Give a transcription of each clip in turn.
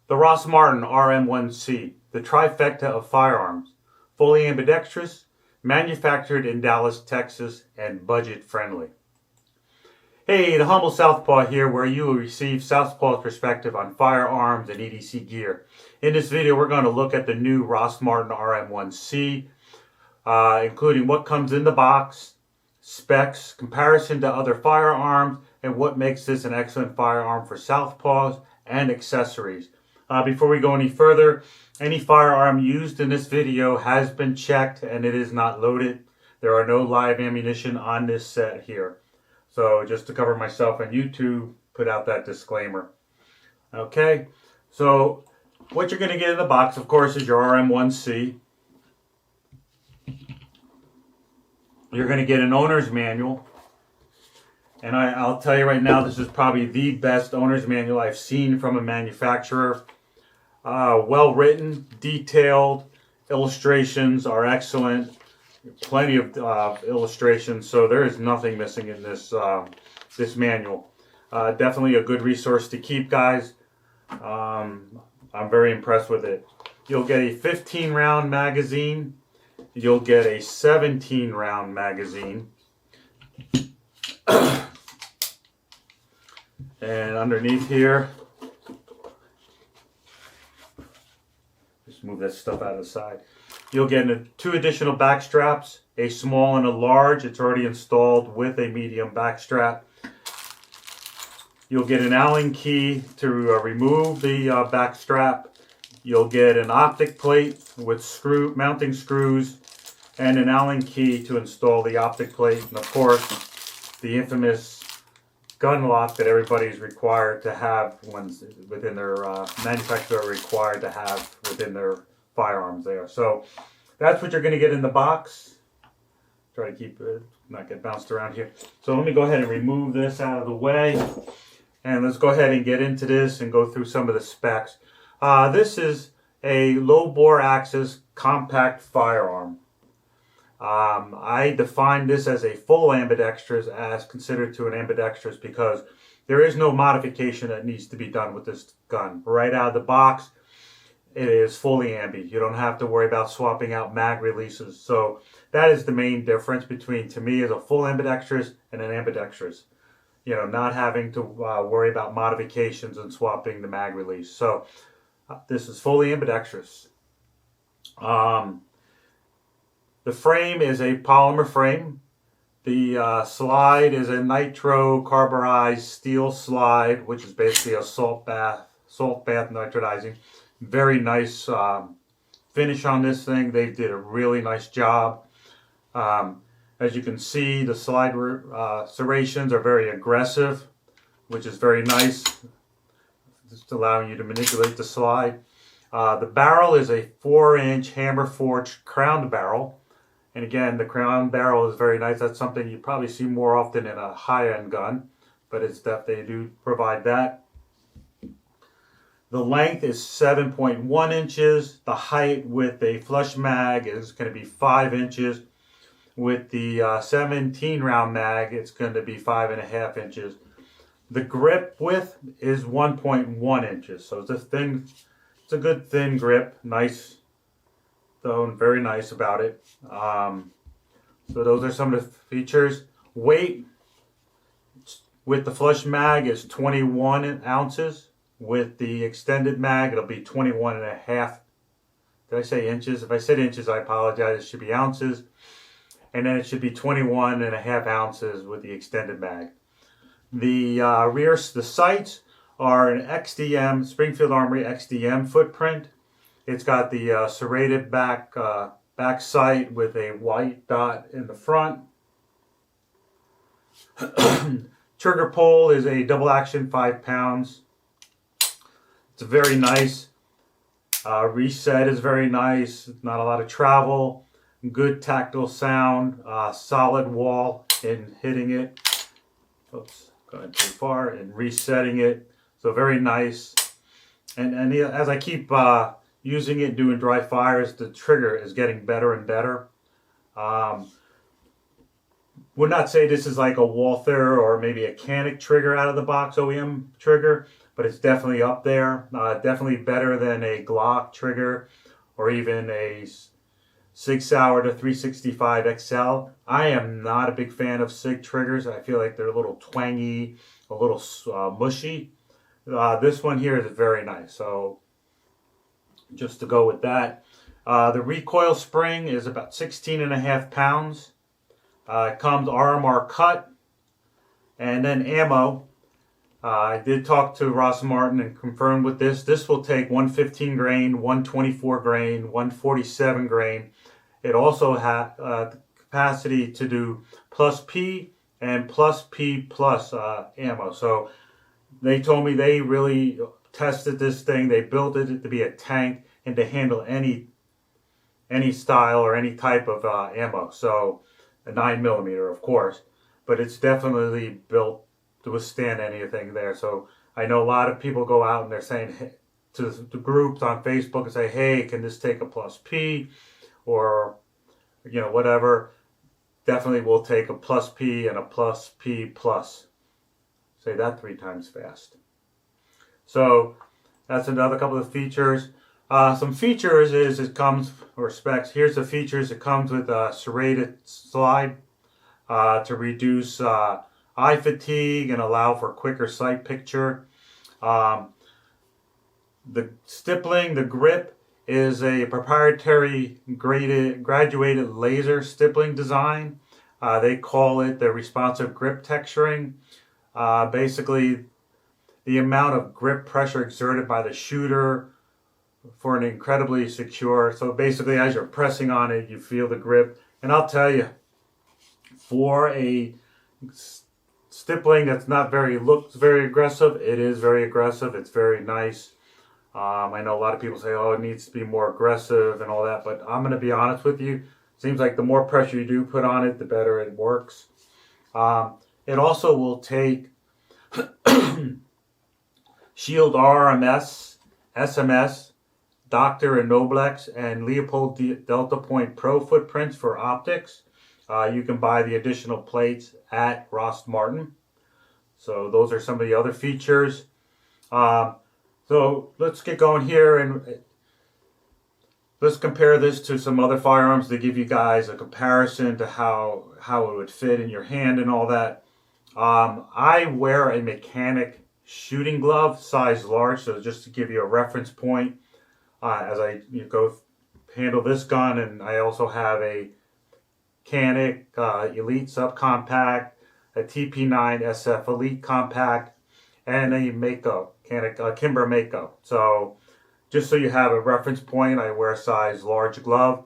The Rost Martin RM1C, the trifecta of firearms, fully ambidextrous, manufactured in Dallas, Texas, and budget friendly. Hey, the Humble Southpaw here, where you will receive SouthPaw's perspective on firearms and EDC gear. In this video, we're going to look at the new Rost Martin RM1C, including what comes in the box, specs, comparison to other firearms, and what makes this an excellent firearm for Southpaws and accessories. Before we go any further, any firearm used in this video has been checked and it is not loaded. There are no live ammunition on this set here. So just to cover myself and you to put out that disclaimer. Okay, so what you're going to get in the box, of course, is your RM1C. You're going to get an owner's manual. And I'll tell you right now, this is probably the best owner's manual I've seen from a manufacturer. Well written, detailed, illustrations are excellent. Plenty of illustrations, so there is nothing missing in this this manual. Definitely a good resource to keep, guys. I'm very impressed with it. You'll get a 15-round magazine. You'll get a 17-round magazine. And underneath here, just move that stuff out of the side. You'll get two additional back straps, a small and a large. It's already installed with a medium back strap. You'll get an Allen key to remove the back strap. You'll get an optic plate with mounting screws and an Allen key to install the optic plate. And of course, the infamous gun lock that everybody's required to have within their manufacturer required to have within their firearms there. So that's what you're going to get in the box. Try to keep it, not get bounced around here. So let me go ahead and remove this out of the way. And let's go ahead and get into this and go through some of the specs. This is a low bore axis compact firearm. I define this as a full ambidextrous as considered to an ambidextrous because there is no modification that needs to be done with this gun. Right out of the box, it is fully ambi. You don't have to worry about swapping out mag releases. So that is the main difference between, to me, as a full ambidextrous and an ambidextrous. You know, not having to worry about modifications and swapping the mag release. So this is fully ambidextrous. The frame is a polymer frame. The slide is a nitro carburized steel slide, which is basically a salt bath nitrodizing. Very nice finish on this thing. They did a really nice job. As you can see, the slide serrations are very aggressive, which is very nice. Just allowing you to manipulate the slide. The barrel is a 4-inch hammer forged crowned barrel. And again, the crown barrel is very nice. That's something you probably see more often in a high-end gun, but it's that they do provide that. The length is 7.1 inches. The height with a flush mag is going to be 5 inches. With the 17-round mag, it's going to be 5.5 inches. The grip width is 1.1 inches. So it's a good thin grip. Nice. So very nice about it. So those are some of the features. Weight with the flush mag is 21 ounces. With the extended mag, it'll be 21.5. Did I say inches? If I said inches, I apologize. It should be ounces. And then it should be 21.5 ounces with the extended mag. The the sights are an XDM, Springfield Armory XDM footprint. It's got the serrated back sight with a white dot in the front. Trigger pull is a double action 5 pounds. It's very nice. Reset is very nice. Not a lot of travel. Good tactile sound. Solid wall in hitting it. Oops, going too far. And resetting it. So very nice. And as I keep using it, doing dry fires, the trigger is getting better and better. Would not say this is like a Walther or maybe a Canik trigger out of the box OEM trigger, but it's definitely up there. Definitely better than a Glock trigger or even a Sig Sauer to 365 XL. I am not a big fan of Sig triggers. I feel like they're a little twangy, a little mushy. This one here is very nice. So just to go with that. The recoil spring is about 16.5 pounds. It comes RMR cut. And then ammo. I did talk to Rost Martin and confirmed with this. This will take 115 grain, 124 grain, 147 grain. It also has the capacity to do plus P and plus P plus ammo. So they told me they really tested this thing. They built it to be a tank and to handle any style or any type of ammo. So a 9mm, of course, but it's definitely built to withstand anything there. So I know a lot of people go out and they're saying to the groups on Facebook and say, hey, can this take a plus P or whatever. Definitely will take a plus P and a plus P plus. Say that 3 times fast. So that's another couple of features. Some features is it comes, or specs, here's the features. It comes with a serrated slide to reduce eye fatigue and allow for quicker sight picture. The stippling, the grip, is a proprietary graduated laser stippling design. They call it the responsive grip texturing. Basically, the amount of grip pressure exerted by the shooter for an incredibly secure. So basically, as you're pressing on it, you feel the grip. And I'll tell you, for a stippling that's looks very aggressive, it is very aggressive. It's very nice. I know a lot of people say, oh, it needs to be more aggressive and all that, but I'm going to be honest with you. Seems like the more pressure you do put on it, the better it works. It also will take Shield RMS, SMS, Doctor and Noblex, and Leopold Delta Point Pro footprints for optics. You can buy the additional plates at Rost Martin. So those are some of the other features. So let's get going here and let's compare this to some other firearms to give you guys a comparison to how it would fit in your hand and all that. I wear a mechanic shooting glove, size large, so just to give you a reference point as I go handle this gun. And I also have a Canik Elite Subcompact, a TP9 SF Elite Compact, and a Mako, Canik Kimber Mako. So just so you have a reference point, I wear a size large glove.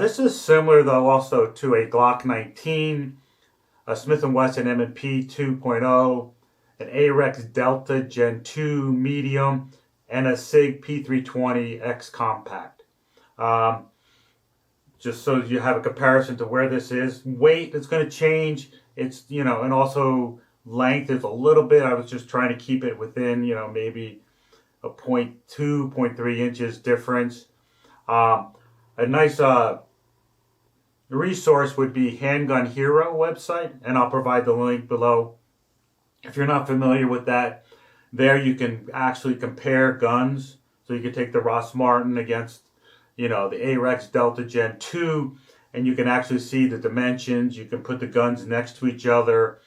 This is similar though also to a Glock 19, a Smith & Wesson M&P 2.0, an AREX Delta Gen 2 medium, and a SIG P320 X compact. Just so you have a comparison to where this is. Weight is going to change. It's, and also length is a little bit. I was just trying to keep it within, maybe a 0.2, 0.3 inches difference. A nice resource would be Handgun Hero website, and I'll provide the link below. If you're not familiar with that, there you can actually compare guns. So you can take the Rost Martin against, the AREX Delta Gen 2, and you can actually see the dimensions. You can put the guns next to each other.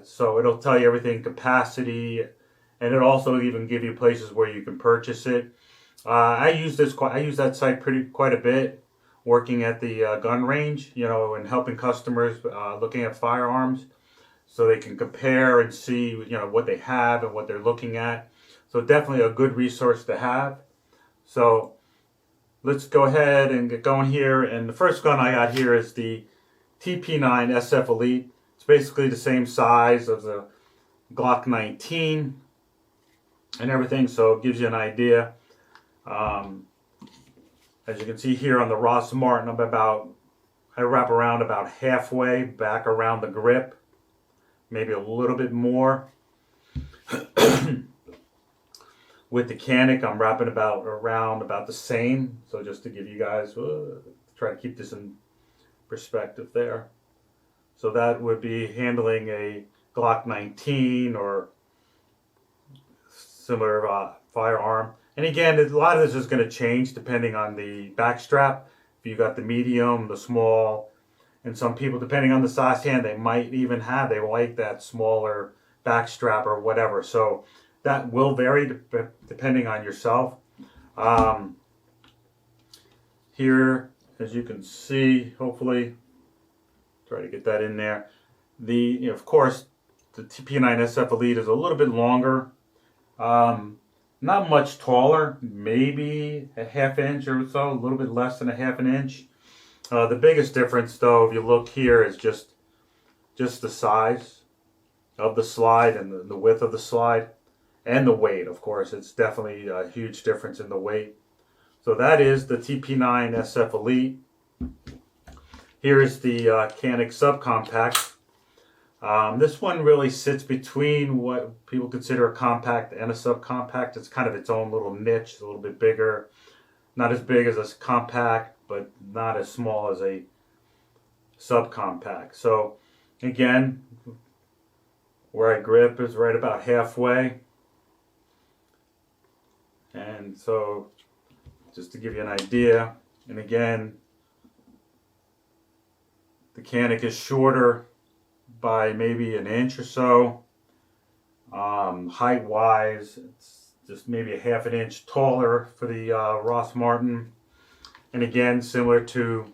So it'll tell you everything, capacity, and it'll also even give you places where you can purchase it. I use that site quite a bit, working at the gun range, and helping customers looking at firearms, so they can compare and see, what they have and what they're looking at. So definitely a good resource to have. So let's go ahead and get going here. And the first gun I got here is the TP9 SF Elite. It's basically the same size as the Glock 19 and everything, so it gives you an idea. As you can see here on the Rost Martin, I wrap around about halfway back around the grip, maybe a little bit more. With the Canik, I'm wrapping around about the same. So just to give you guys, try to keep this in perspective there. So that would be handling a Glock 19 or similar firearm. And again, a lot of this is going to change depending on the back strap. If you got the medium, the small, and some people, depending on the size hand, they might even have, they like that smaller back strap or whatever. So that will vary depending on yourself. Here, as you can see, hopefully, try to get that in there. Of course, the TP9 SF Elite is a little bit longer. Not much taller, maybe a ½ inch or so, a little bit less than a ½ inch. The biggest difference, though, if you look here, is just the size of the slide and the width of the slide, and the weight. Of course, it's definitely a huge difference in the weight. So that is the TP9 SF Elite. Here is the Canik Subcompact. This one really sits between what people consider a compact and a subcompact. It's kind of its own little niche, a little bit bigger. Not as big as a compact, but not as small as a subcompact. So again, where I grip is right about halfway. And so just to give you an idea, and again, the Canik is shorter by maybe an inch or so. Height wise, it's just maybe a ½ inch taller for the Rost Martin. And again, similar to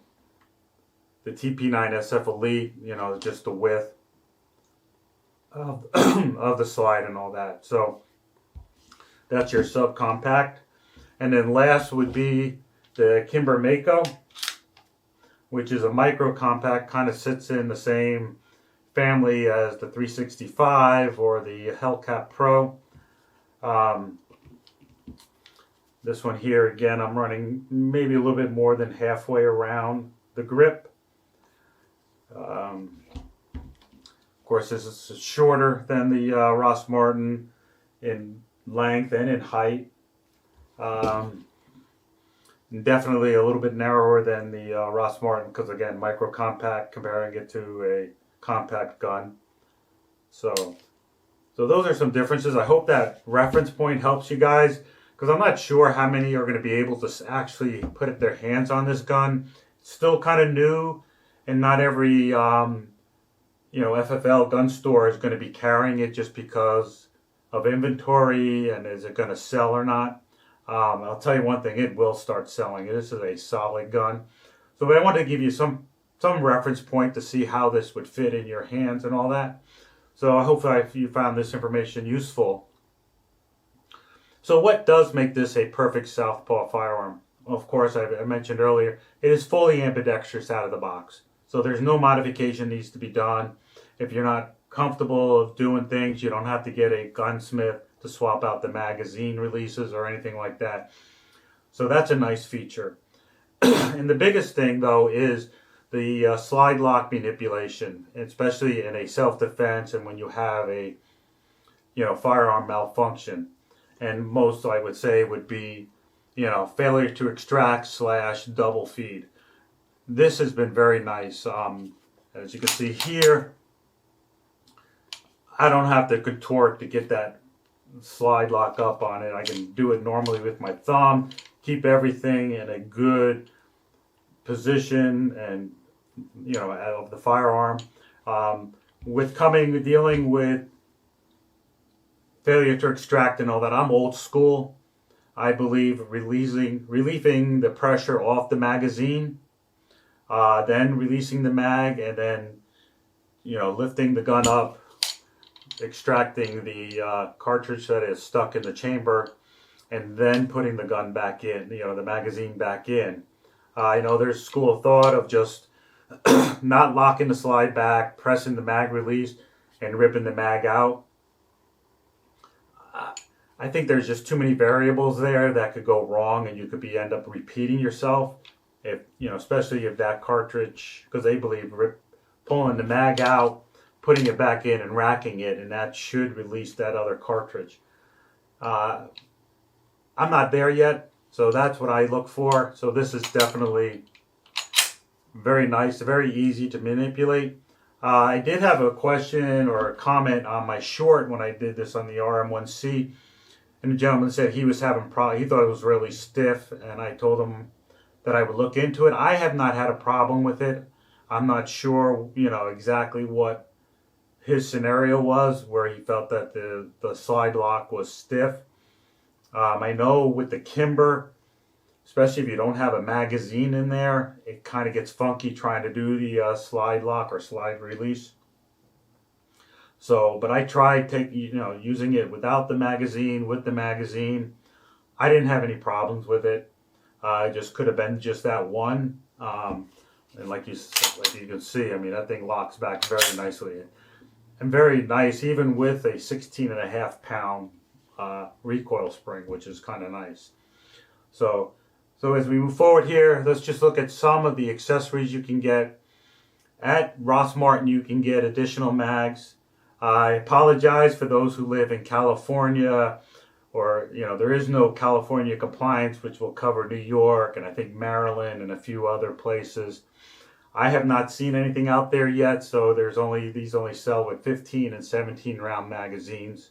the TP9 SF Elite, you know, just the width of, of the slide and all that. So that's your subcompact. And then last would be the Kimber Mako, which is a micro compact, kind of sits in the same family as the 365 or the Hellcat Pro. This one here, again, I'm running maybe a little bit more than halfway around the grip. Of course, this is shorter than the Rost Martin in length and in height. Definitely a little bit narrower than the Rost Martin, because again, micro compact, comparing it to a compact gun. So those are some differences. I hope that reference point helps you guys, because I'm not sure how many are going to be able to actually put their hands on this gun. It's still kind of new, and not every FFL gun store is going to be carrying it just because of inventory and is it going to sell or not. I'll tell you one thing, it will start selling. This is a solid gun. So but I wanted to give you some reference point to see how this would fit in your hands and all that. So hopefully you found this information useful. So what does make this a perfect Southpaw firearm? Of course, I mentioned earlier, it is fully ambidextrous out of the box. So there's no modification needs to be done. If you're not comfortable of doing things, you don't have to get a gunsmith to swap out the magazine releases or anything like that. So that's a nice feature. And the biggest thing, though, is the slide lock manipulation, especially in a self-defense and when you have a firearm malfunction. And most, I would say, would be failure to extract / double feed. This has been very nice. As you can see here, I don't have to contort to get that slide lock up on it. I can do it normally with my thumb, keep everything in a good position and out of the firearm. Dealing with failure to extract and all that, I'm old school. I believe relieving the pressure off the magazine, then releasing the mag, and then lifting the gun up, extracting the cartridge that is stuck in the chamber, and then putting the gun back in, the magazine back in. I know there's school of thought of just not locking the slide back, pressing the mag release, and ripping the mag out. I think there's just too many variables there that could go wrong, and you could end up repeating yourself. If especially if that cartridge, because they believe pulling the mag out, putting it back in and racking it, and that should release that other cartridge. I'm not there yet, so that's what I look for. So this is definitely very nice, very easy to manipulate. I did have a question or a comment on my short when I did this on the RM1C. And the gentleman said he was having he thought it was really stiff, and I told him that I would look into it. I have not had a problem with it. I'm not sure, exactly what his scenario was, where he felt that the slide lock was stiff. I know with the Kimber, especially if you don't have a magazine in there, it kind of gets funky trying to do the slide lock or slide release. So, but I tried using it without the magazine, with the magazine. I didn't have any problems with it. It just could have been just that one. And like you can see, I mean, that thing locks back very nicely. And very nice, even with a 16.5 pound recoil spring, which is kind of nice. So as we move forward here, let's just look at some of the accessories you can get. At Rost Martin, you can get additional mags. I apologize for those who live in California, or there is no California compliance, which will cover New York and I think Maryland and a few other places. I have not seen anything out there yet, so these only sell with 15 and 17 round magazines.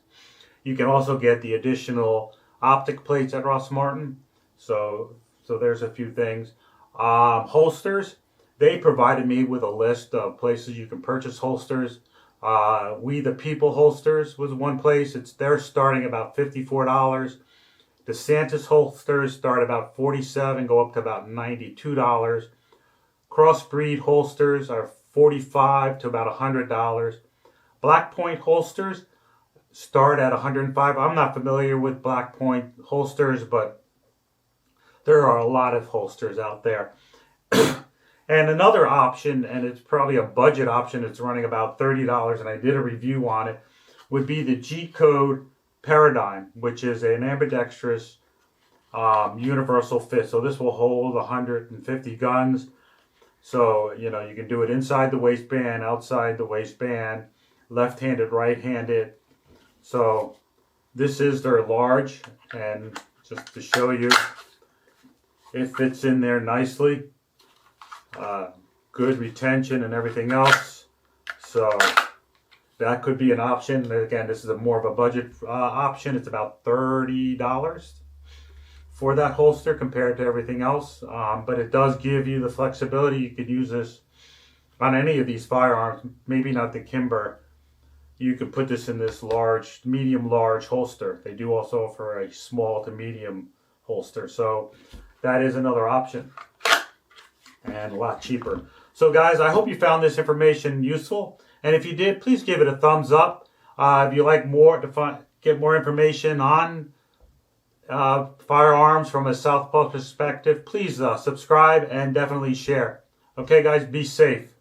You can also get the additional optic plates at Rost Martin. So there's a few things. Holsters, they provided me with a list of places you can purchase holsters. We the People holsters was one place. They're starting about $54. The Santis holsters start about $47, go up to about $92. Crossbreed holsters are $45 to about $100. Black Point holsters start at $105. I'm not familiar with Black Point holsters, but there are a lot of holsters out there. And another option, and it's probably a budget option, it's running about $30, and I did a review on it, would be the G-Code Paradigm, which is an ambidextrous universal fit. So this will hold 150 guns. So, you can do it inside the waistband, outside the waistband, left-handed, right-handed. So this is their large, and just to show you, it fits in there nicely. Good retention and everything else, so that could be an option. Again, this is more of a budget option. It's about $30 for that holster compared to everything else, but it does give you the flexibility. You could use this on any of these firearms, maybe not the Kimber. You could put this in this medium large holster. They do also offer a small to medium holster, so that is another option. And a lot cheaper. So guys, I hope you found this information useful, and if you did, please give it a thumbs up. If you like get more information on firearms from a Southpaw perspective, please subscribe and definitely share. Okay guys, be safe.